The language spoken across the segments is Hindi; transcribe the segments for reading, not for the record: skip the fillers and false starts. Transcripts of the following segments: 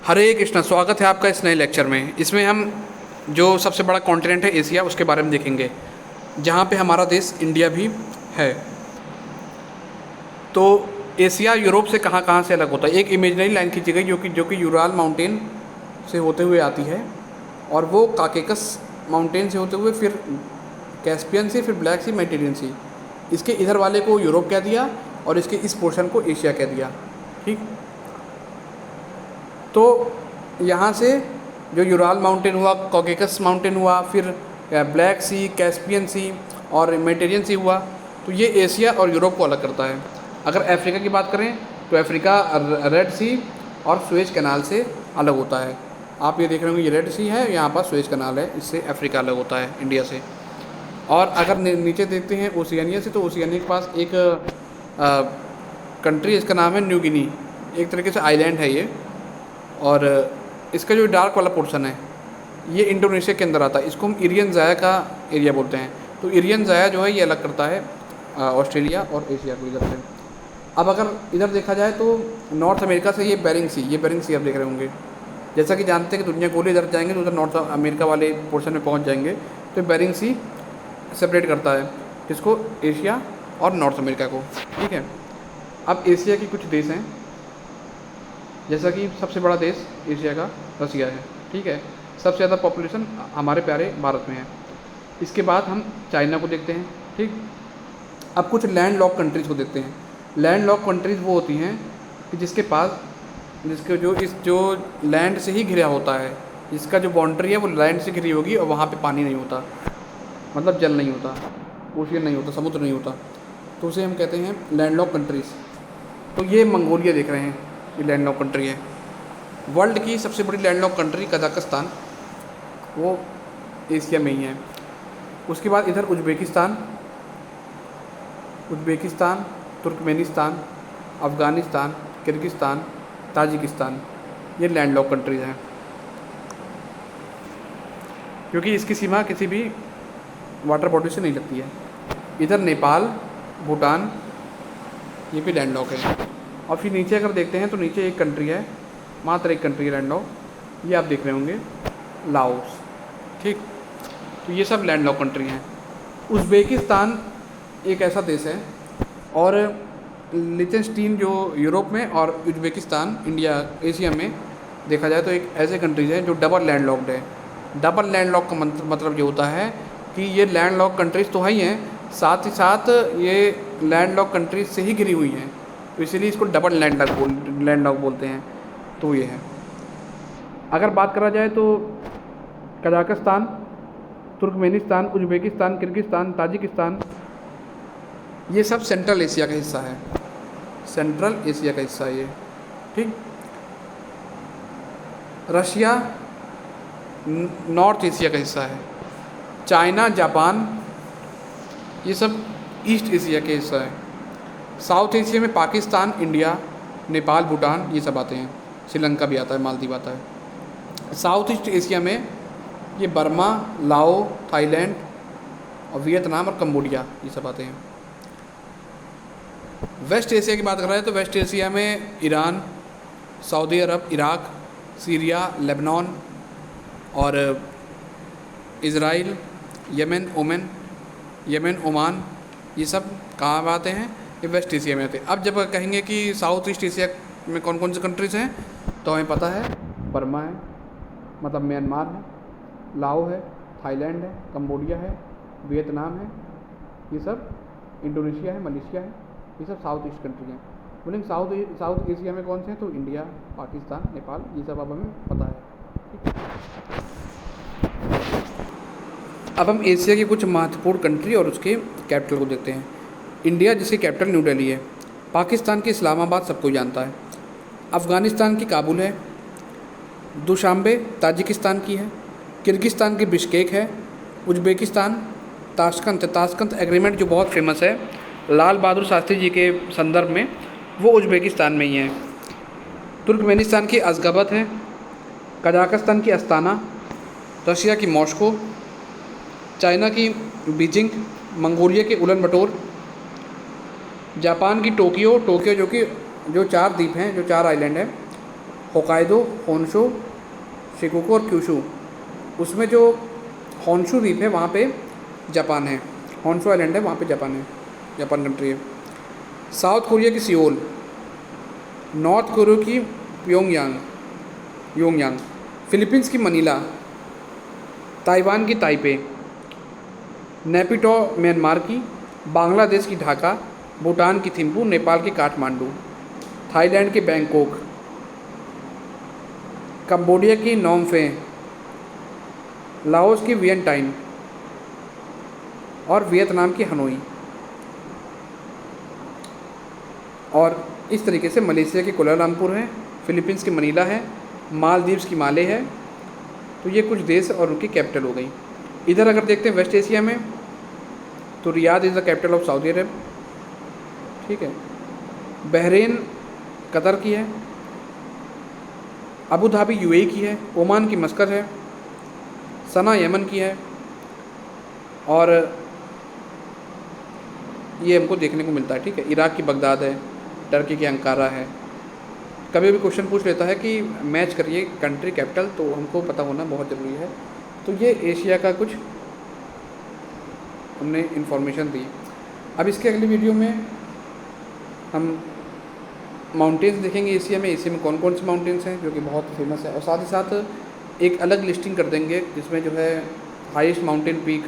हरे कृष्णा, स्वागत है आपका इस नए लेक्चर में। इसमें हम जो सबसे बड़ा कॉन्टिनेंट है एशिया, उसके बारे में देखेंगे, जहाँ पे हमारा देश इंडिया भी है। तो एशिया यूरोप से कहाँ कहाँ से अलग होता है। एक इमेजिनरी लाइन खींची गई जो कि यूराल माउंटेन से होते हुए आती है, और वो काकेकस माउंटेन से होते हुए फिर कैस्पियन सी, फिर ब्लैक सी, मेडिटेरियन सी। इसके इधर वाले को यूरोप कह दिया और इसके इस पोर्शन को एशिया कह दिया। ठीक। तो यहाँ से जो यूराल माउंटेन हुआ, कॉकेकस माउंटेन हुआ, फिर ब्लैक सी, कैस्पियन सी और मेडिटेरियन सी हुआ, तो ये एशिया और यूरोप को अलग करता है। अगर अफ्रीका की बात करें तो अफ्रीका रेड सी और सुएज कैनाल से अलग होता है। आप ये देख रहे होंगे, ये रेड सी है, यहाँ पर सुएज कैनाल है, इससे अफ्रीका अलग होता है इंडिया से। और अगर नीचे देखते हैं ओशियानिया से, तो ओशियानिया के पास एक कंट्री, इसका नाम है न्यू गिनी। एक तरीके से आइलैंड है ये, और इसका जो डार्क वाला पोर्शन है ये इंडोनेशिया के अंदर आता है। इसको हम इरियन ज़ाया का एरिया बोलते हैं। तो इरियन ज़ाया जो है ये अलग करता है ऑस्ट्रेलिया और एशिया को इधर से। अब अगर इधर देखा जाए तो नॉर्थ अमेरिका से ये बेरिंग सी आप देख रहे होंगे। जैसा कि जानते हैं कि दुनिया गोली इधर जाएंगे तो उधर नॉर्थ अमेरिका वाले पोर्शन में पहुंच जाएंगे, तो बेरिंग सी सेपरेट करता है इसको, एशिया और नॉर्थ अमेरिका को। ठीक है। अब एशिया के कुछ देश हैं, जैसा कि सबसे बड़ा देश एशिया का रसिया है। ठीक है। सबसे ज़्यादा पॉपुलेशन हमारे प्यारे भारत में है। इसके बाद हम चाइना को देखते हैं। ठीक। अब कुछ लैंड लॉक कंट्रीज़ को देखते हैं। लैंड लॉक कंट्रीज़ वो होती हैं कि जिसके जो लैंड से ही घिरा होता है, जिसका जो बाउंड्री है वो लैंड से घिरी होगी और वहाँ पे पानी नहीं होता, मतलब जल नहीं होता, ओशियन नहीं होता, समुद्र नहीं होता, तो उसे हम कहते हैं लैंड लॉक कंट्रीज़। तो ये मंगोलिया देख रहे हैं, ये लैंड लॉक कंट्री है। वर्ल्ड की सबसे बड़ी लैंड लॉक कंट्री कजाकिस्तान, वो एशिया में ही है। उसके बाद इधर Uzbekistan, Turkmenistan, Afghanistan, Kyrgyzstan, Tajikistan, ये लैंड लॉक कंट्रीज़ हैं, क्योंकि इसकी सीमा किसी भी वाटर बॉडी से नहीं लगती है। इधर नेपाल, भूटान, ये भी लैंड लॉक है। और फिर नीचे अगर देखते हैं तो नीचे एक कंट्री है, मात्र एक कंट्री है लैंड लॉक, ये आप देख रहे होंगे, लाओस। ठीक। तो ये सब लैंड लॉक कंट्री हैं। उज़्बेकिस्तान एक ऐसा देश है, और लिechtenstein जो यूरोप में और उज़्बेकिस्तान इंडिया एशिया में देखा जाए तो एक ऐसे कंट्रीज़ हैं जो डबल लैंड लॉक्ड है। डबल लैंड लॉक का मतलब ये होता है कि ये लैंड लॉक कंट्रीज़ तो है ही हैं, साथ ही साथ ये लैंड लॉक कंट्रीज से ही घिरी हुई हैं, तो इसीलिए इसको डबल लैंड लॉक बोलते हैं। तो ये है। अगर बात करा जाए तो Kazakhstan, Turkmenistan, Uzbekistan, Kyrgyzstan, Tajikistan, ये सब सेंट्रल एशिया का हिस्सा है। सेंट्रल एशिया का हिस्सा है ये। ठीक। रशिया नॉर्थ एशिया का हिस्सा है। चाइना, जापान, ये सब ईस्ट एशिया के हिस्सा है। साउथ एशिया में पाकिस्तान, इंडिया, नेपाल, भूटान, ये सब आते हैं। श्रीलंका भी आता है, मालदीव आता है। साउथ ईस्ट एशिया में ये बर्मा, लाओ, थाईलैंड और वियतनाम और कंबोडिया, ये सब आते हैं। वेस्ट एशिया की बात कर रहे हैं तो वेस्ट एशिया में ईरान, सऊदी अरब, इराक, सीरिया, लेबनान और इज़राइल, यमन, ओमान, ये सब कहाँ आते हैं? ये वेस्ट एशिया में आते हैं। अब जब कहेंगे कि साउथ ईस्ट एशिया में कौन कौन से कंट्रीज़ हैं, तो हमें पता है बर्मा है, मतलब म्यांमार है, लाओ है, थाईलैंड है, कंबोडिया है, वियतनाम है, ये सब इंडोनेशिया है, मलेशिया है, ये सब साउथ ईस्ट कंट्री हैं। बोलेंगे साउथ एशिया में कौन से हैं, तो इंडिया, पाकिस्तान, नेपाल, ये सब अब हमें पता है। ठीक है। अब हम एशिया की कुछ महत्वपूर्ण कंट्री और उसके कैपिटल को देखते हैं। इंडिया, जिसकी कैपिटल न्यू दिल्ली है। पाकिस्तान की इस्लामाबाद सबको जानता है। अफ़गानिस्तान की काबुल है। दुशांबे ताजिकिस्तान की है। किर्गिस्तान की बिश्केक है। उज़्बेकिस्तान ताशकंद एग्रीमेंट जो बहुत फेमस है लाल बहादुर शास्त्री जी के संदर्भ में, वो उज़्बेकिस्तान में ही है। तुर्कमेनिस्तान की अशगाबत है। कजाकिस्तान की अस्ताना, रशिया की मॉस्को, चाइना की बीजिंग, मंगोलिया के उलन बटोर, जापान की टोक्यो जो 4 द्वीप हैं, जो 4 आइलैंड हैं, होकाइडो, होन्शु, शिकोकू और क्यूशू। उसमें जो होन्शु द्वीप है वहाँ पे जापान है, होन्शु आइलैंड है वहाँ पे जापान है, जापान कंट्री है। साउथ कोरिया की सियोल, नॉर्थ कोरिया की योंगयांग, फिलीपींस की मनीला, ताइवान की ताइपे, नेपिटो म्यांमार की, बांग्लादेश की ढाका, भूटान की थिम्पू, नेपाल की काठमांडू, थाईलैंड की बैंकॉक, कंबोडिया की नोम फें, लाओस की वियंटाइन और वियतनाम की हनोई। और इस तरीके से मलेशिया की कुआलालंपुर है, फिलीपींस की मनीला है, मालदीव्स की माले है। तो ये कुछ देश और उनकी कैपिटल हो गई। इधर अगर देखते हैं वेस्ट एशिया में, तो Riyadh is the capital of Saudi Arab, ठीक है। बहरीन कतर की है, अबू धाबी यूएई की है, ओमान की मस्कत है, सना यमन की है। और ये हमको देखने को मिलता है, ठीक है। इराक की बगदाद है, टर्की की अंकारा है। कभी भी क्वेश्चन पूछ लेता है कि मैच करिए कंट्री कैपिटल, तो हमको पता होना बहुत ज़रूरी है। तो ये एशिया का कुछ हमने इन्फॉर्मेशन दी। अब इसके अगली वीडियो में हम माउंटेन्स देखेंगे एशिया में। एशिया में कौन कौन से माउंटेन्स हैं जो कि बहुत फेमस है, और साथ ही साथ एक अलग लिस्टिंग कर देंगे जिसमें जो है हाईएस्ट माउंटेन पीक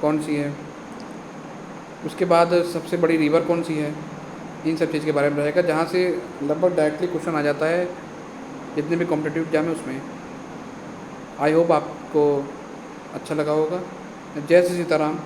कौन सी है, उसके बाद सबसे बड़ी रिवर कौन सी है, इन सब चीज़ के बारे में रहेगा, जहाँ से लगभग डायरेक्टली क्वेश्चन आ जाता है जितने भी कॉम्पिटिटिव एग्जाम है उसमें। आई होप आपको अच्छा लगा होगा। जय श्री सीताराम।